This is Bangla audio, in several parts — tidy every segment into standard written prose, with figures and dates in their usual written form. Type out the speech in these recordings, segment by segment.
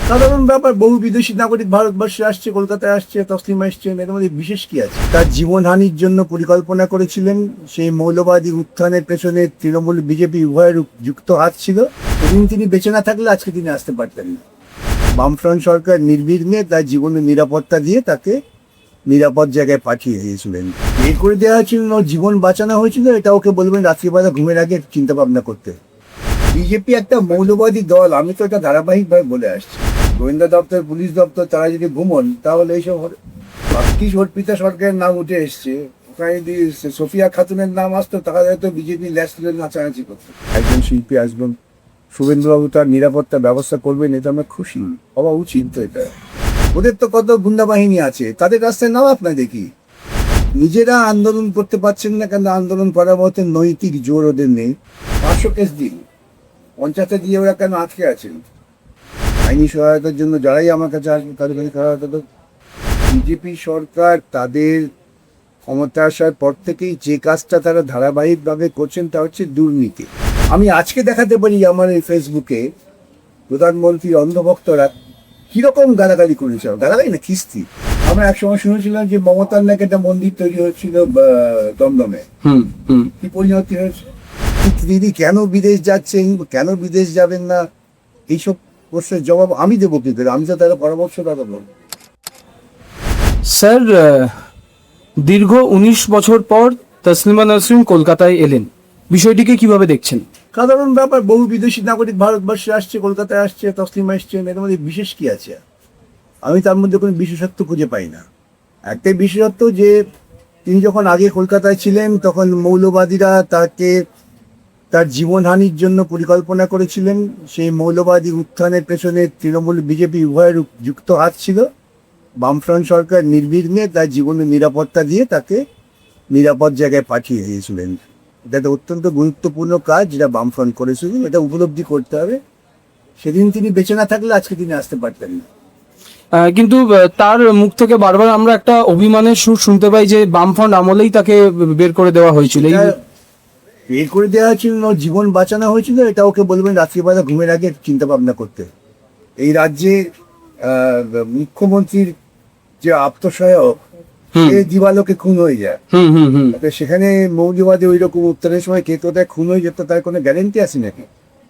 সাধারণ ব্যাপার, বহু বিদেশি নাগরিক ভারতবর্ষে আসছে, কলকাতায় আসছে, তসলিমা এসছেন, এর মধ্যে বিশেষ কি আছে? তার জীবনহানির জন্য পরিকল্পনা করেছিলেন। সেই মৌলবাদী উত্থানের পেছনে তৃণমূল বিজেপি উভয়ের যুক্ত হাত ছিল। সেদিন তিনি বেঁচে না থাকলে আজকে তিনি আসতে পারতেন না। বামফ্রন্ট সরকার নির্বিঘ্নে তার জীবনের নিরাপত্তা দিয়ে তাকে নিরাপদ জায়গায় পাঠিয়ে দিয়েছিলেন। বের করে দেওয়া হয়েছিল, ওর জীবন বাঁচানো হয়েছিল, এটা ওকে বলবেন রাত্রিবেলা ঘুমের আগে চিন্তা ভাবনা করতে। বিজেপি একটা মৌলবাদী দল, আমি তো এটা ধারাবাহিকভাবে বলে আসছি। গোয়েন্দা দপ্তর, পুলিশ দপ্তর, তারা যদি ঘুমন তাহলে এইসব বাকি অর্পিতা সরকারের নাম উঠে এসছে। ওখানে যদি সোফিয়া খাতুনের নাম আসতো তাহলে হয়তো বিজেপি ল্যাস্ট নাচানাচি করতো। একজন শিল্পী আসবেন, শুভেন্দুবাবু তার নিরাপত্তা ব্যবস্থা করবেন, এটা আমরা খুশি হওয়া উচিত। তো এটা ওদের তো কত গুন্ডা বাহিনী আছে, তাদের রাস্তায় নাম আপনার দেখি। নিজেরা আন্দোলন করতে পারছেন না কেন? আন্দোলন করার মতো নৈতিক জোর ওদের নেই। 500 কেস দিন, পঞ্চায়েতে দিয়ে ওরা কেন আটকে আছেন? আইনি সহায়তার জন্য যারাই আমার কাছে আসবে তাদের কাছে সহায়তা তো। বিজেপি সরকার তাদের ক্ষমতা আসার পর থেকেই যে কাজটা তারা ধারাবাহিকভাবে করছেন তা হচ্ছে দুর্নীতি। আমি আজকে দেখাতে পারি আমার এই ফেসবুকে প্রধানমন্ত্রী অন্ধভক্তরা কিরকম গালাগালি করেছে, গালাগালি না খিস্তি। আমরা একসময় শুনেছিলাম যে মমতার নাকি একটা মন্দির তৈরি হচ্ছিল দমদমে, কি পরিণতি হয়েছে? দিদি কেন বিদেশ যাচ্ছেন, কেন বিদেশ যাবেন না, এইসব প্রশ্নের জবাব আমি দেবো কি করে? আমি তো তারা পরামর্শদাতা বলবো। স্যার, দীর্ঘ 19 বছর পর তসলিমা নাসরিন কলকাতায় এলেন, বিষয়টিকে কিভাবে দেখছেন? সাধারণ ব্যাপার, বহু বিদেশি নাগরিক ভারতবর্ষে আসছে, কলকাতায় আসছে, তসলিমা এসছেন, এর মধ্যে বিশেষ কি আছে? আমি তার মধ্যে কোনো বিশেষত্ব খুঁজে পাই না। একটাই বিশেষত্ব যে তিনি যখন আগে কলকাতায় ছিলেন তখন মৌলবাদীরা তাকে তার জীবনহানির জন্য পরিকল্পনা করেছিলেন। সেই মৌলবাদী উত্থানের পেছনে তৃণমূল বিজেপি উভয়ের যুক্ত হাত ছিল। বামফ্রন্ট সরকার নির্বিঘ্নে তার জীবনের নিরাপত্তা দিয়ে তাকে নিরাপদ জায়গায় পাঠিয়ে দিয়েছিলেন। এটা একটা অত্যন্ত গুরুত্বপূর্ণ কাজ যেটা বামফ্রন্ট করেছিল, এটা উপলব্ধি করতে হবে। সেদিন তিনি বেঁচে না থাকলে আজকে তিনি আসতে পারতেন না। কিন্তু তার মুখ থেকে বারবার আমরা একটা অভিমানের সুর শুনতে পাই যে বামফ্রন্ট আমলেই তাকে বের করে দেওয়া হয়েছিল। বের করে দেওয়া হয়েছিল, ওর জীবন বাঁচানো হয়েছিল, এটা ওকে বলবেন রাত্রিবেলা ঘুমের আগে চিন্তা ভাবনা করতে। এই রাজ্যে মুখ্যমন্ত্রীর যে আত্মসহায়ক, সে দিবালোকে খুন হয়ে যায়। সেখানে মৌলবাদী ওই রকম উত্তরের সময় কে কোথায় খুন হয়ে যেত তার কোনো গ্যারেন্টি আছে নাকি?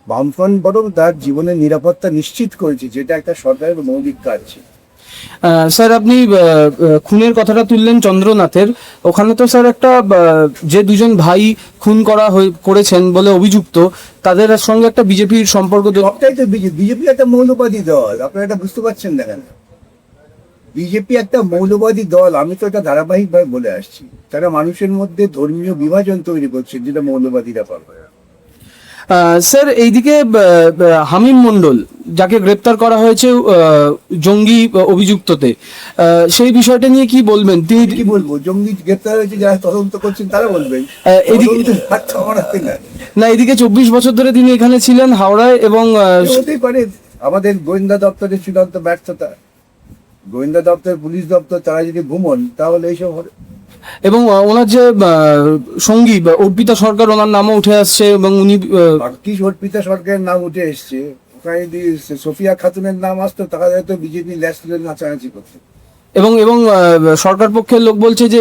বামফ্রন্ট বরং তার জীবনের নিরাপত্তা নিশ্চিত করেছে, যেটা একটা সরকারের মৌলিক কাজ ছিল। স্যার, আপনি খুনের কথাটা তুললেন চন্দ্রনাথের। ওখানে তো স্যার একটা যে দুজন ভাই খুন করেছেন বলে অভিযুক্ত, তাদের সঙ্গে একটা বিজেপির সম্পর্ক। সবটাই তো বিজেপি একটা মৌলবাদী দল, আপনারা এটা বুঝতে পারছেন না কেন? বিজেপি একটা মৌলবাদী দল, আমি তো এটা ধারাবাহিকভাবে বলে আসছি। তারা মানুষের মধ্যে ধর্মীয় বিভাজন তৈরি করছে, যেটা মৌলবাদীরা পাবে। স্যার, এইদিকে হামিম মন্ডল, যাকে গ্রেপ্তার করা হয়েছে জঙ্গি অভিযুক্ততে, সেই বিষয়টা নিয়ে কি বলবেন? তিনি কি বলবো, জঙ্গি গ্রেপ্তার হয়েছে, যারা তদন্ত করছেন তারা বলবেন। না, এদিকে 24 বছর ধরে তিনি এখানে ছিলেন হাওড়ায়, এবং হতেই পারে আমাদের গোয়েন্দা দপ্তরের চূড়ান্ত ব্যর্থতা। গোয়েন্দা দপ্তর, পুলিশ দপ্তর, তারা যদি ঘুমন তাহলে এইসব হবে। এবং ওনার যে সঙ্গী অর্পিতা সরকার, ওনার নামও উঠে আসছে, এবং উনি বাকি অর্পিতা সরকারের নাম উঠে এসছে। ওখানে যদি সোফিয়া খাতুনের নাম আসতো তাহলে হয়তো বিজেপি ল্যাস্ট নাচানাচি করতো। এবং সরকার পক্ষের লোক বলছে যে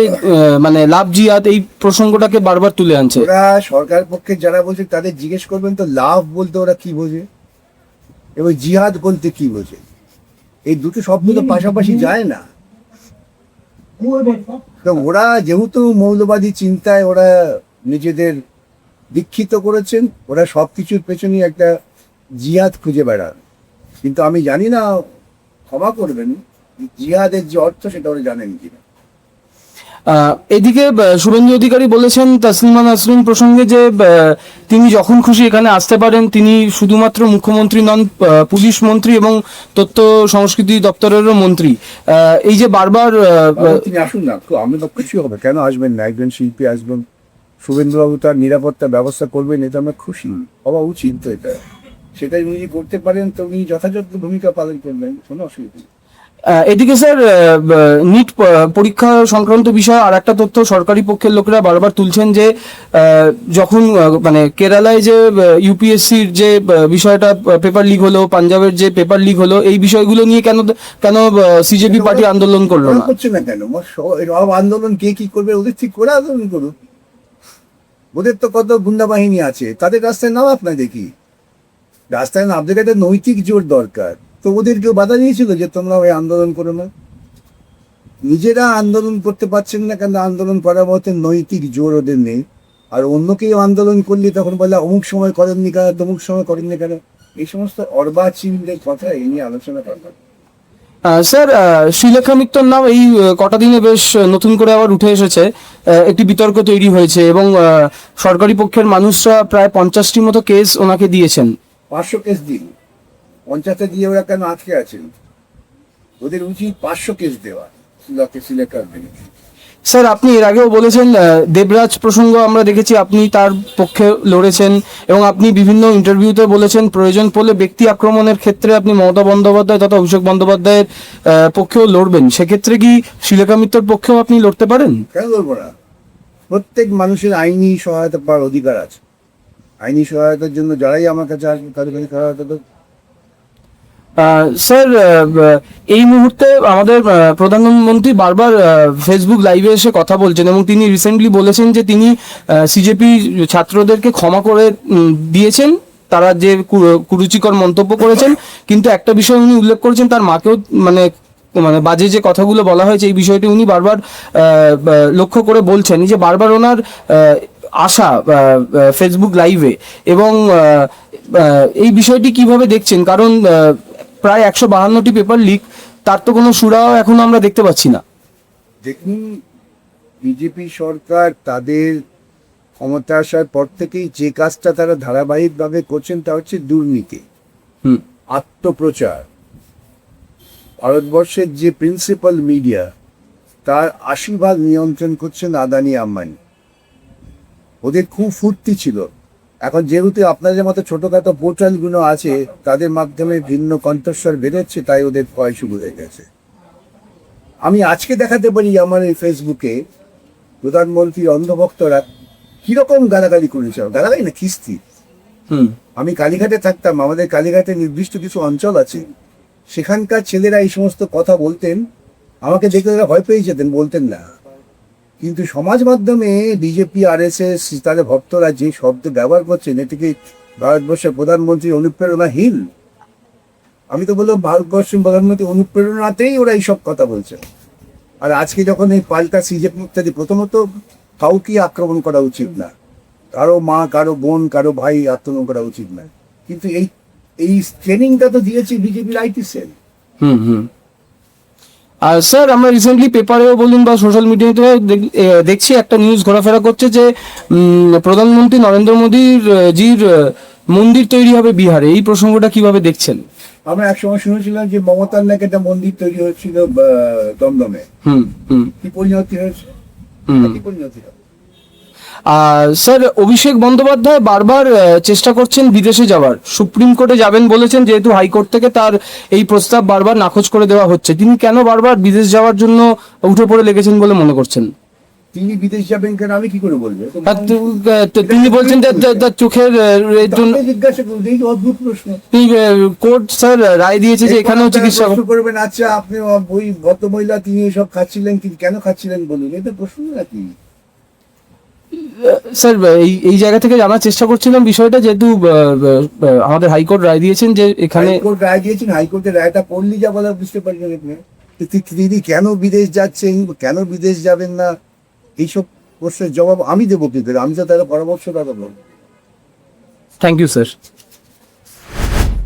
মানে লাভ জিহাদ এই প্রসঙ্গটাকে বারবার তুলে আনছে। ওরা সরকার পক্ষে যারা বলছে তাদের জিজ্ঞেস করবেন তো লাভ বলতে ওরা কি বোঝে এবং জিহাদ বলতে কি বোঝে। এই দুটো শব্দ তো পাশাপাশি যায় না। তো ওরা যেহেতু মৌলবাদী চিন্তায় ওরা নিজেদের দীক্ষিত করেছেন, ওরা সবকিছুর পেছনে একটা জিহাদ খুঁজে বেড়ান। কিন্তু আমি জানি না, ক্ষমা করবেন, জিহাদের যে অর্থ সেটা ওরা জানেন কিনা। এদিকে শুভেন্দু অধিকারী বলেছেন তসলিমা নাসরিন প্রসঙ্গে যে তিনি যখন খুশি এখানে আসতে পারেন। তিনি শুধুমাত্র মুখ্যমন্ত্রী নন, পুলিশ মন্ত্রী এবং তথ্য সংস্কৃতি দপ্তরেরও মন্ত্রী। এই যে বারবার তিনি আসুন না, আমি তো খুশি হবে, কেন আসবেন না? একজন শিল্পী আসবেন, শুভেন্দুবাবু তার নিরাপত্তা ব্যবস্থা করবেন, এটা আমরা খুশি হওয়া উচিত। তো এটা সেটাই উনি করতে পারেন, তো উনি যথাযথ ভূমিকা পালন করবেন, কোনো অসুবিধা নেই। এদিকে স্যার নিট পরীক্ষা সংক্রান্ত বিষয়ে আর একটা তথ্য সরকারি পক্ষের লোকেরা বারবার তুলছেন যে যখন মানে কেরালায় যে ইউপিএসসির যে বিষয়টা পেপার লিক হলো, পাঞ্জাবের যে পেপার লিক হলো, এই বিষয়গুলো নিয়ে কেন কেন সিজেপি পার্টি আন্দোলন করলো ওরা না? করছে না কেন? সব আন্দোলন কে কি করবে ওদের ঠিক করে আন্দোলন করুন। ওদের তো কত গুন্ডা বাহিনী আছে, তাদের রাস্তায় নামাক না দেখি। রাস্তায় নামতে গেলে নৈতিক জোর দরকার। তো ওদের কেউ বাধা দিয়েছিল যে তোমরা ওই আন্দোলন করো না? নিজেরা আন্দোলন করতে পারছেন না কেন? আন্দোলন করার মতো নৈতিক জোর ওদের নেই। আর অন্য কেউ আন্দোলন করলে তখন বলে অমুক সময় করেননি কেন, তমুক সময় করেননি কেন। এই সমস্ত অর্বাচীনদের কথা এই নিয়ে আলোচনা করা। স্যার শ্রীলেখা মিত্তর নাম এই কটা দিনে বেশ নতুন করে আবার উঠে এসেছে, একটি বিতর্ক তৈরি হয়েছে এবং সরকারি পক্ষের মানুষরা প্রায় 50টি মতো কেস ওনাকে দিয়েছেন। 500 কেস দিন, 50টা দিয়ে ওরা কেন আটকে আছেন? ওদের উচিত 500 কেস দেওয়া সিলেকার বিরুদ্ধে। স্যার আপনি এর আগেও বলেছেন দেবরাজ প্রসঙ্গ আমরা দেখেছি আপনি তার পক্ষে লড়েছেন এবং আপনি বিভিন্ন ইন্টারভিউতে বলেছেন প্রয়োজন পড়লে ব্যক্তি আক্রমণের ক্ষেত্রে আপনি মমতা বন্দ্যোপাধ্যায় তথা অভিষেক বন্দ্যোপাধ্যায়ের পক্ষেও লড়বেন। সেক্ষেত্রে কি শ্রীলেখা মিত্রর পক্ষেও আপনি লড়তে পারেন? কেন বলবো না? প্রত্যেক মানুষের আইনি সহায়তা পাওয়ার অধিকার আছে। আইনি সহায়তার জন্য যারাই আমার কাছে আসবে তাদের কাছে সহায়তা দেবো। স্যার এই মুহূর্তে আমাদের প্রধানমন্ত্রী বারবার ফেসবুক লাইভে এসে কথা বলছেন এবং তিনি রিসেন্টলি বলেছেন যে তিনি সিজেপি ছাত্রদেরকে ক্ষমা করে দিয়েছেন তারা যে কুরুচিকর মন্তব্য করেছেন, কিন্তু একটা বিষয় উনি উল্লেখ করেছেন তার মাকেও মানে মানে বাজে যে কথাগুলো বলা হয়েছে এই বিষয়টি উনি বারবার লক্ষ্য করে বলছেন যে বারবার ওনার আশা ফেসবুক লাইভে এবং এই বিষয়টি কিভাবে দেখছেন? কারণ প্রায় 152টি পেপার লিক, তার তো কোনো সুরাও এখন আমরা দেখতে পাচ্ছি না। দেখুন, বিজেপি সরকার তাদের ক্ষমতা আসার পর থেকেই যে কাজটা তারা ধারাবাহিকভাবে করছেন তা হচ্ছে দুর্নীতি, আত্মপ্রচার। ভারতবর্ষের যে প্রিন্সিপাল মিডিয়া তার 80% নিয়ন্ত্রণ করছেন আদানি আম্বানি। ওদের খুব ফুর্তি ছিল। এখন যেহেতু আপনাদের মতো ছোটখাটো পোর্টালগুলো আছে তাদের মাধ্যমে ভিন্ন কণ্ঠস্বর বেরোচ্ছে, তাই ওদের ভয় শুরু হয়ে গেছে। আমি আজকে দেখাতে পারি আমার এই ফেসবুকে প্রধানমন্ত্রী অন্ধভক্তরা কিরকম গালাগালি করেছে। গালাগালি না, খিস্তি। আমি কালীঘাটে থাকতাম, আমাদের কালীঘাটে নির্দিষ্ট কিছু অঞ্চল আছে, সেখানকার ছেলেরা এই সমস্ত কথা বলতেন, আমাকে দেখে তারা ভয় পেয়ে যেতেন, বলতেন না। কিন্তু সমাজ মাধ্যমে বিজেপি RSS তাদের ভক্তরা যে শব্দ ব্যবহার করছেন এটিকে ভারতবর্ষের প্রধানমন্ত্রী অনুপ্রেরণাহীন। আমি তো বললাম ভারতবর্ষের প্রধানমন্ত্রী অনুপ্রেরণাতেই ওরা এইসব কথা বলছে। আর আজকে যখন এই পাল্টা সিজেপি ইত্যাদি, প্রথমত কাউকে আক্রমণ করা উচিত না, কারো মা, কারো বোন, কারো ভাই আক্রমণ করা উচিত না। কিন্তু এই ট্রেনিংটা তো দিয়েছে বিজেপির IT সেল। আর স্যার আমরা রিসেন্টলি পেপারেও বলুন বা সোশ্যাল মিডিয়াতে দেখছি একটা নিউজ ঘোরাফেরা করছে যে প্রধানমন্ত্রী নরেন্দ্র মোদীর জির মন্দির তৈরি হবে বিহারে। এই প্রসঙ্গটা কিভাবে দেখছেন? আমরা একসময় শুনেছিলাম যে মমতার নাকি একটা মন্দির তৈরি হচ্ছিল দমদমে। কি পরিণতি হয়েছে? কি পরিণতি হবে? স্যার অভিষেক বন্দ্যোপাধ্যায় বারবার চেষ্টা করছেন বিদেশে যাওয়ার, সুপ্রিম কোর্টে যাবেন বলেছেন, যেহেতু হাইকোর্ট থেকে তার এই প্রস্তাব বারবার নাকচ করে দেওয়া হচ্ছে। তিনি কেন বারবার বিদেশ যাওয়ার জন্য উঠে পড়ে লেগেছেন বলে মনে করছেন? তিনি বিদেশ যাবেন কেন আমি কি করে বলবো? তিনি বলছেন তার চোখের জন্য। জিজ্ঞাসা করুন, এই অদ্ভুত প্রশ্ন। কোর্ট স্যার রায় দিয়েছে যে এখানেও চিকিৎসা করবেন। আচ্ছা, আপনি ওই ভদ্রমহিলা তিনি এসব খাচ্ছিলেন, কেন খাচ্ছিলেন বলুন, এটা প্রশ্ন নাকি? স্যার এই জায়গা থেকে জানার চেষ্টা করছিলাম বিষয়টা, যেহেতু আমাদের হাইকোর্ট রায় দিয়েছেন যে এখানে রায় দিয়েছেন, হাইকোর্টের রায়টা পড়লি যা বলা বুঝতে পারবেন আপনি। তিনি কেন বিদেশ যাচ্ছেন, কেন বিদেশ যাবেন না, এইসব প্রশ্নের জবাব আমি দেবো কি করে? আমি তো তারা পরামর্শ দাদা বলবো। Thank you sir.